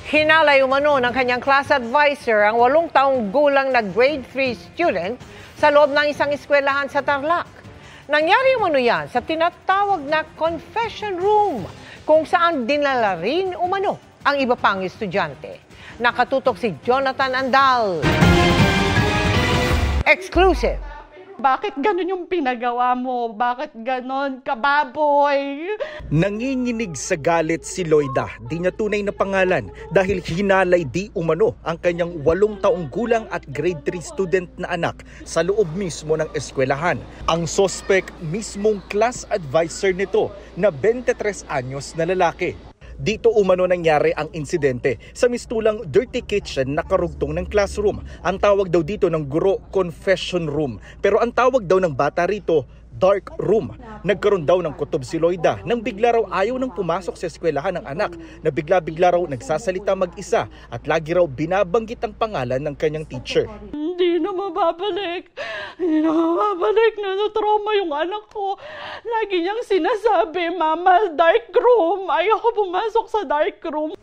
Hinalay umano ng kanyang class advisor ang 8 taong gulang na grade 3 student sa loob ng isang eskwelahan sa Tarlac. Nangyari umano yan sa tinatawag na confession room kung saan dinala rin umano ang iba pang estudyante. Nakatutok si Jonathan Andal. Exclusive. Bakit ganun yung pinagawa mo? Bakit ganon, kababoy? Nanginginig sa galit si Loida, di niya tunay na pangalan dahil hinalay di umano ang kanyang 8 taong gulang at grade 3 student na anak sa loob mismo ng eskwelahan. Ang suspect mismong class advisor nito na 23 anyos na lalaki. Dito umano nangyari ang insidente sa mistulang dirty kitchen na karugtong ng classroom. Ang tawag daw dito ng guro, confession room. Pero ang tawag daw ng bata rito, dark room. Nagkaroon daw ng kutob si Loida nang bigla raw ayaw nang pumasok sa eskwelahan ng anak na bigla-bigla raw nagsasalita mag-isa at lagi raw binabanggit ang pangalan ng kanyang teacher. Hindi na mababalik. Hindi na mababalik. Natatrauma yung anak ko. Lagi niyang sinasabi, Mama, dark room. Ayoko pumasok sa dark room.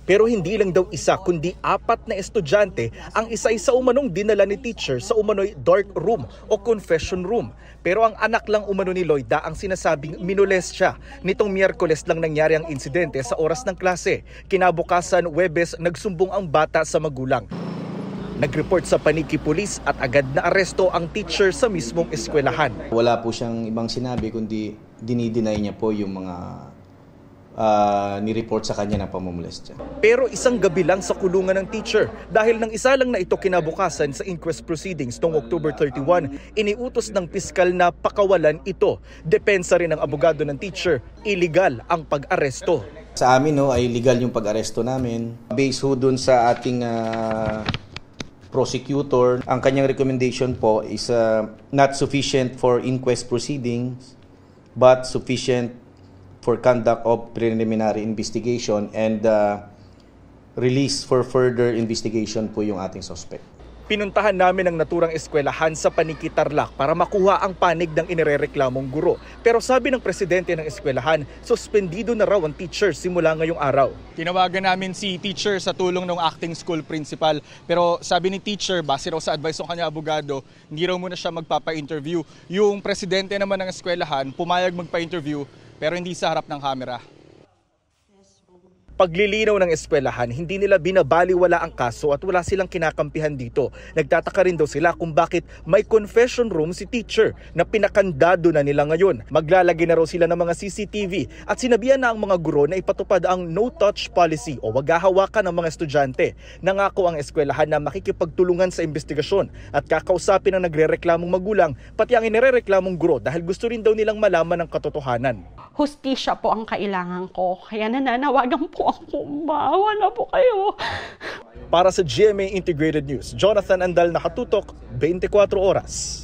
Pero hindi lang daw isa kundi 4 na estudyante ang isa-isa umanong dinala ni teacher sa umano'y dark room o confession room. Pero ang anak lang umano ni Loida ang sinasabing minules siya. Nitong Miyerkules lang nangyari ang insidente sa oras ng klase. Kinabukasan, Huwebes, nagsumbong ang bata sa magulang. Nag-report sa Paniki Police at agad na aresto ang teacher sa mismong eskwelahan. Wala po siyang ibang sinabi kundi dinideny niya po yung mga ni-report sa kanya na pamumolestya. Pero isang gabi lang sa kulungan ng teacher dahil nang isa lang na ito kinabukasan sa inquest proceedings noong October 31, iniutos ng piskal na pakawalan ito. Depensa rin ng abogado ng teacher, illegal ang pag-aresto. Sa amin ay legal yung pag-aresto namin. Based ho dun sa ating prosecutor, ang kanyang recommendation po is not sufficient for inquest proceedings but sufficient for conduct of preliminary investigation and release for further investigation po yung ating suspect. Pinuntahan namin ang naturang eskwelahan sa Paniki, Tarlac para makuha ang panig ng inirereklamong guro. Pero sabi ng presidente ng eskwelahan, suspendido na raw ang teacher simula ngayong araw. Tinawagan namin si teacher sa tulong ng acting school principal. Pero sabi ni teacher, base raw sa advice ng kanyang abogado, hindi raw muna siya magpapa-interview. Yung presidente naman ng eskwelahan, pumayag magpa-interview pero hindi sa harap ng kamera. Paglilinaw ng eskwelahan, hindi nila binabaliwala ang kaso at wala silang kinakampihan dito. Nagtataka rin daw sila kung bakit may confession room si teacher na pinakandado na nila ngayon. Maglalagay na raw sila ng mga CCTV at sinabihan na ang mga guro na ipatupad ang no-touch policy o wag hahawakan ng mga estudyante. Nangako ang eskwelahan na makikipagtulungan sa investigasyon at kakausapin ang nagrereklamong magulang pati ang inirereklamong guro dahil gusto rin daw nilang malaman ang katotohanan. Hustisya po ang kailangan ko. Kaya nananawagan po ako. Maawa na po kayo. Para sa GMA Integrated News, Jonathan Andal, nakatutok 24 oras.